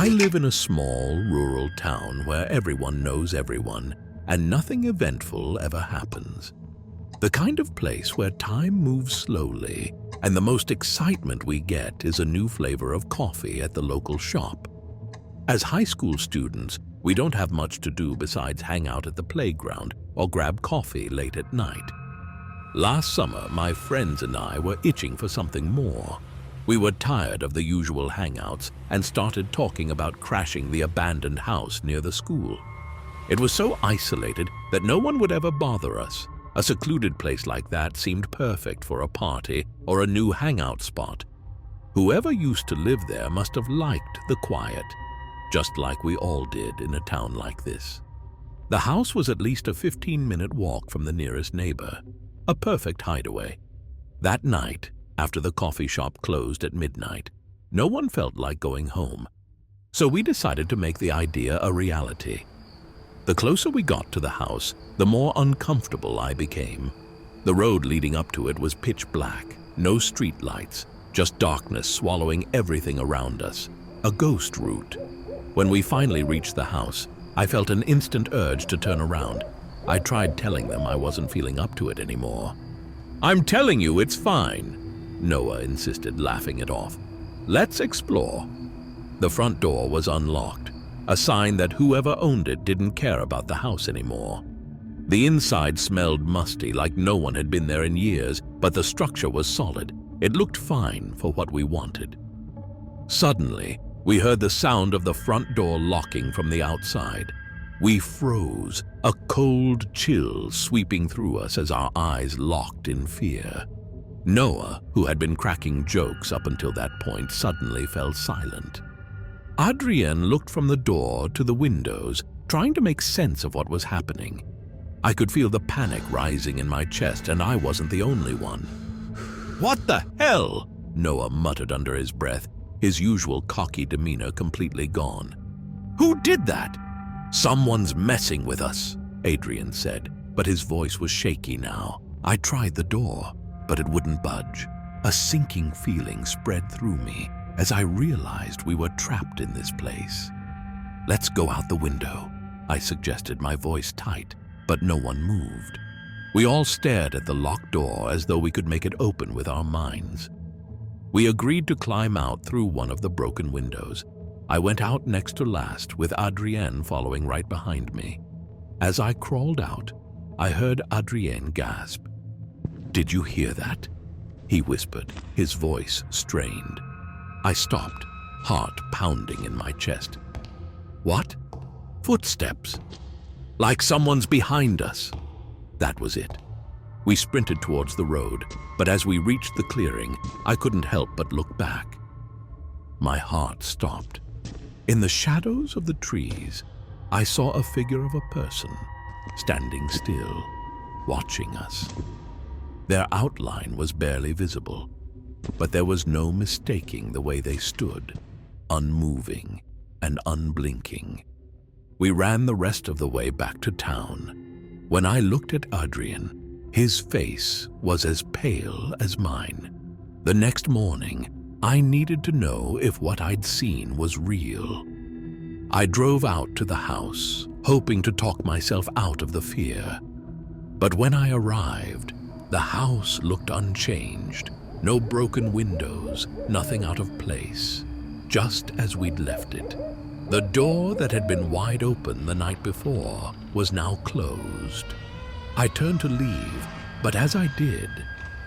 I live in a small, rural town where everyone knows everyone, and nothing eventful ever happens. The kind of place where time moves slowly, and the most excitement we get is a new flavor of coffee at the local shop. As high school students, we don't have much to do besides hang out at the playground or grab coffee late at night. Last summer, my friends and I were itching for something more. We were tired of the usual hangouts and started talking about crashing the abandoned house near the school. It was so isolated that no one would ever bother us. A secluded place like that seemed perfect for a party or a new hangout spot. Whoever used to live there must have liked the quiet, just like we all did in a town like this. The house was at least a 15-minute walk from the nearest neighbor, a perfect hideaway. That night, after the coffee shop closed at midnight, no one felt like going home. So we decided to make the idea a reality. The closer we got to the house, the more uncomfortable I became. The road leading up to it was pitch black, no street lights, just darkness swallowing everything around us. A ghost route. When we finally reached the house, I felt an instant urge to turn around. I tried telling them I wasn't feeling up to it anymore. "I'm telling you it's fine," Noah insisted, laughing it off. "Let's explore." The front door was unlocked, a sign that whoever owned it didn't care about the house anymore. The inside smelled musty, like no one had been there in years, but the structure was solid. It looked fine for what we wanted. Suddenly, we heard the sound of the front door locking from the outside. We froze, a cold chill sweeping through us as our eyes locked in fear. Noah, who had been cracking jokes up until that point, suddenly fell silent. Adrienne looked from the door to the windows, trying to make sense of what was happening. I could feel the panic rising in my chest, and I wasn't the only one. "What the hell?" Noah muttered under his breath, his usual cocky demeanor completely gone. "Who did that?" "Someone's messing with us," Adrian said, but his voice was shaky now. I tried the door, but it wouldn't budge. A sinking feeling spread through me as I realized we were trapped in this place. "Let's go out the window," I suggested, my voice tight, but no one moved. We all stared at the locked door as though we could make it open with our minds. We agreed to climb out through one of the broken windows. I went out next to last, with Adrienne following right behind me. As I crawled out, I heard Adrienne gasp. "Did you hear that?" he whispered, his voice strained. I stopped, heart pounding in my chest. "What?" "Footsteps. Like someone's behind us." That was it. We sprinted towards the road, but as we reached the clearing, I couldn't help but look back. My heart stopped. In the shadows of the trees, I saw a figure of a person, standing still, watching us. Their outline was barely visible, but there was no mistaking the way they stood, unmoving and unblinking. We ran the rest of the way back to town. When I looked at Adrian, his face was as pale as mine. The next morning, I needed to know if what I'd seen was real. I drove out to the house, hoping to talk myself out of the fear. But when I arrived, the house looked unchanged. No broken windows, nothing out of place, just as we'd left it. The door that had been wide open the night before was now closed. I turned to leave, but as I did,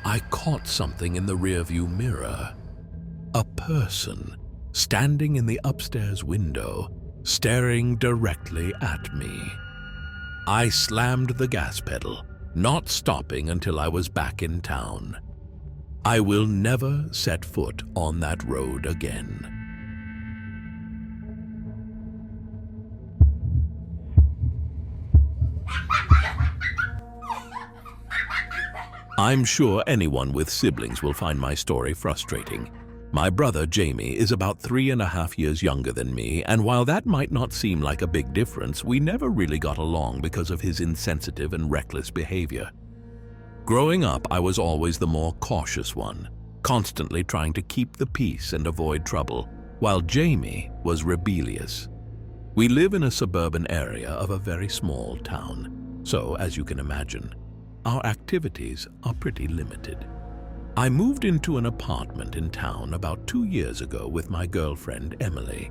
I caught something in the rearview mirror. A person standing in the upstairs window, staring directly at me. I slammed the gas pedal, not stopping until I was back in town. I will never set foot on that road again. I'm sure anyone with siblings will find my story frustrating. My brother, Jamie, is about 3.5 years younger than me, and while that might not seem like a big difference, we never really got along because of his insensitive and reckless behavior. Growing up, I was always the more cautious one, constantly trying to keep the peace and avoid trouble. while Jamie was rebellious. We live in a suburban area of a very small town, so as you can imagine, our activities are pretty limited. I moved into an apartment in town about 2 years ago with my girlfriend Emily.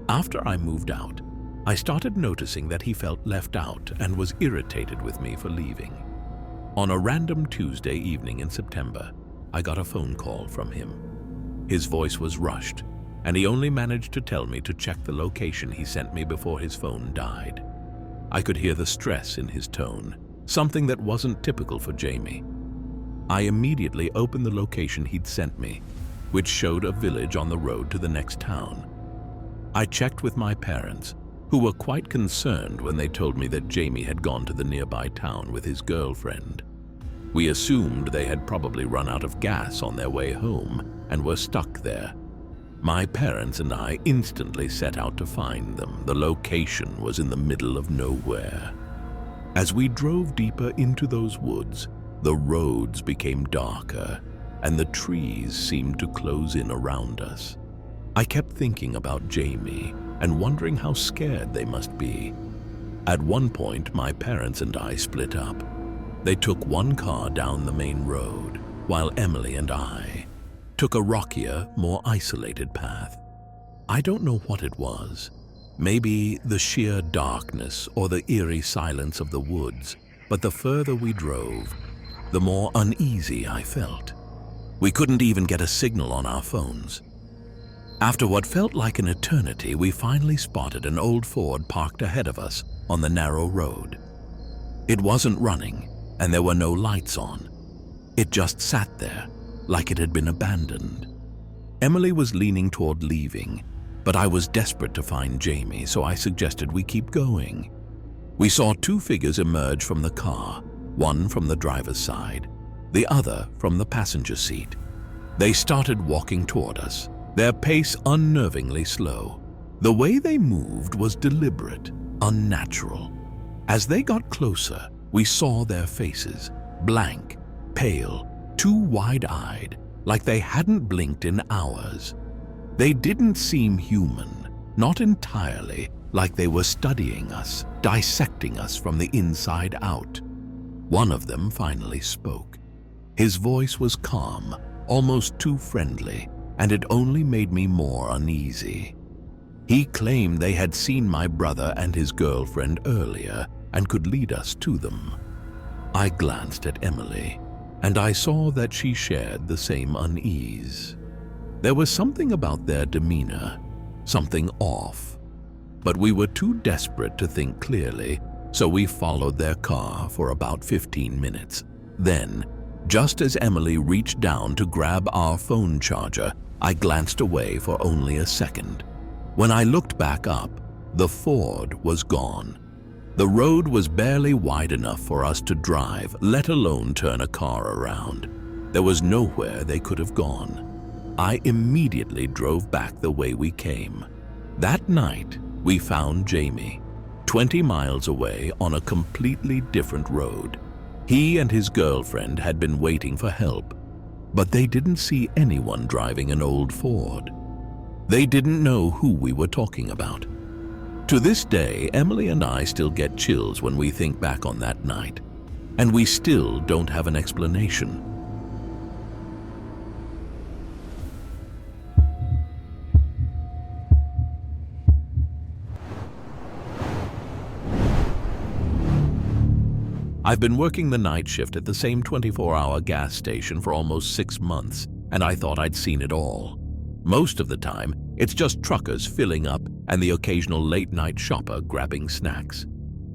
After I moved out, I started noticing that he felt left out and was irritated with me for leaving. On a random Tuesday evening in September, I got a phone call from him. His voice was rushed, and he only managed to tell me to check the location he sent me before his phone died. I could hear the stress in his tone, something that wasn't typical for Jamie. I immediately opened the location he'd sent me, which showed a village on the road to the next town. I checked with my parents, who were quite concerned when they told me that Jamie had gone to the nearby town with his girlfriend. We assumed they had probably run out of gas on their way home and were stuck there. My parents and I instantly set out to find them. The location was in the middle of nowhere. As we drove deeper into those woods, the roads became darker and the trees seemed to close in around us. I kept thinking about Jamie and wondering how scared they must be. At one point, my parents and I split up. They took one car down the main road, while Emily and I took a rockier, more isolated path. I don't know what it was. Maybe the sheer darkness or the eerie silence of the woods, but the further we drove, the more uneasy I felt. We couldn't even get a signal on our phones. After what felt like an eternity, we finally spotted an old Ford parked ahead of us on the narrow road. It wasn't running, and there were no lights on. It just sat there, like it had been abandoned. Emily was leaning toward leaving, but I was desperate to find Jamie, so I suggested we keep going. We saw two figures emerge from the car, one from the driver's side, the other from the passenger seat. They started walking toward us, their pace unnervingly slow. The way they moved was deliberate, unnatural. As they got closer, we saw their faces, blank, pale, too wide-eyed, like they hadn't blinked in hours. They didn't seem human, not entirely, like they were studying us, dissecting us from the inside out. One of them finally spoke. His voice was calm, almost too friendly, and it only made me more uneasy. He claimed they had seen my brother and his girlfriend earlier and could lead us to them. I glanced at Emily, and I saw that she shared the same unease. There was something about their demeanor, something off. But we were too desperate to think clearly, so we followed their car for about 15 minutes. Then, just as Emily reached down to grab our phone charger, I glanced away for only a second. When I looked back up, the Ford was gone. The road was barely wide enough for us to drive, let alone turn a car around. There was nowhere they could have gone. I immediately drove back the way we came. That night, we found Jamie, 20 miles away on a completely different road. He and his girlfriend had been waiting for help, but they didn't see anyone driving an old Ford. They didn't know who we were talking about. To this day, Emily and I still get chills when we think back on that night, and we still don't have an explanation. I've been working the night shift at the same 24-hour gas station for almost 6 months, and I thought I'd seen it all. Most of the time, it's just truckers filling up and the occasional late-night shopper grabbing snacks.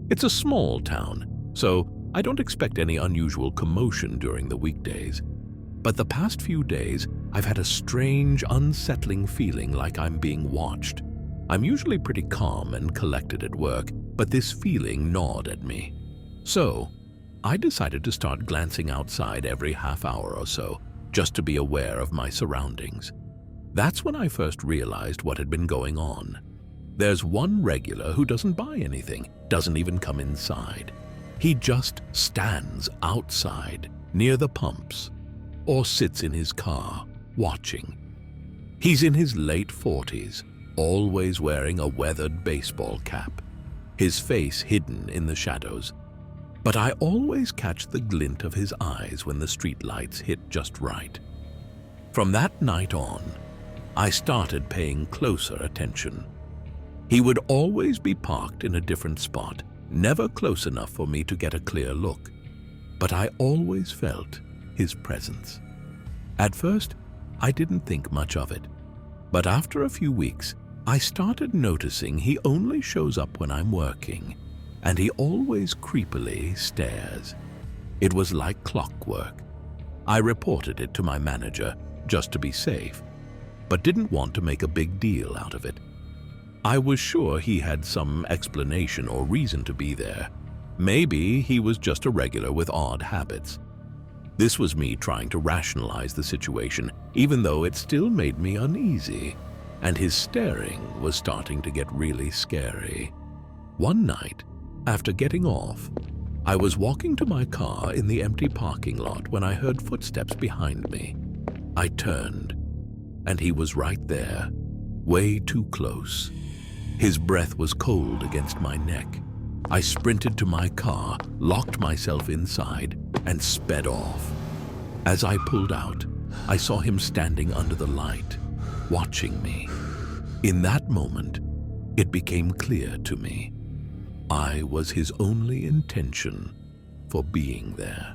It's a small town, so I don't expect any unusual commotion during the weekdays. But the past few days, I've had a strange, unsettling feeling like I'm being watched. I'm usually pretty calm and collected at work, but this feeling gnawed at me. So, I decided to start glancing outside every half hour or so, just to be aware of my surroundings. That's when I first realized what had been going on. There's one regular who doesn't buy anything, doesn't even come inside. He just stands outside, near the pumps, or sits in his car, watching. He's in his late 40s, always wearing a weathered baseball cap, his face hidden in the shadows. But I always catch the glint of his eyes when the streetlights hit just right. From that night on, I started paying closer attention. He would always be parked in a different spot, never close enough for me to get a clear look, but I always felt his presence. At first, I didn't think much of it, but after a few weeks, I started noticing he only shows up when I'm working, and he always creepily stares. It was like clockwork. I reported it to my manager just to be safe, but didn't want to make a big deal out of it. I was sure he had some explanation or reason to be there. Maybe he was just a regular with odd habits. This was me trying to rationalize the situation, even though it still made me uneasy, and his staring was starting to get really scary. One night, after getting off, I was walking to my car in the empty parking lot when I heard footsteps behind me. I turned, and he was right there, way too close. His breath was cold against my neck. I sprinted to my car, locked myself inside, and sped off. As I pulled out, I saw him standing under the light, watching me. In that moment, it became clear to me. I was his only intention for being there.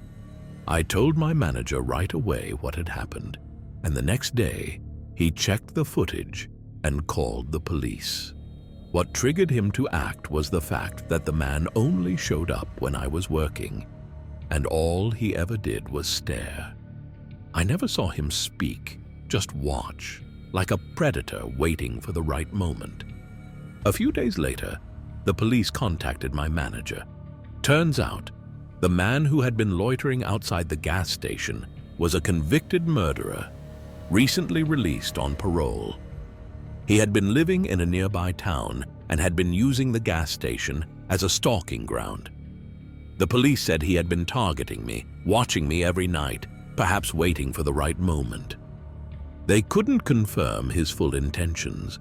I told my manager right away what had happened, and the next day, he checked the footage and called the police. What triggered him to act was the fact that the man only showed up when I was working, and all he ever did was stare. I never saw him speak, just watch, like a predator waiting for the right moment. A few days later, the police contacted my manager. Turns out, the man who had been loitering outside the gas station was a convicted murderer, recently released on parole. He had been living in a nearby town and had been using the gas station as a stalking ground. The police said he had been targeting me, watching me every night, perhaps waiting for the right moment. They couldn't confirm his full intentions,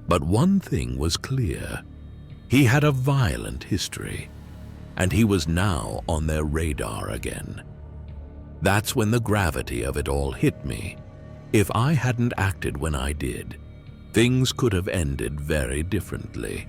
but one thing was clear. He had a violent history, and he was now on their radar again. That's when the gravity of it all hit me. If I hadn't acted when I did, things could have ended very differently.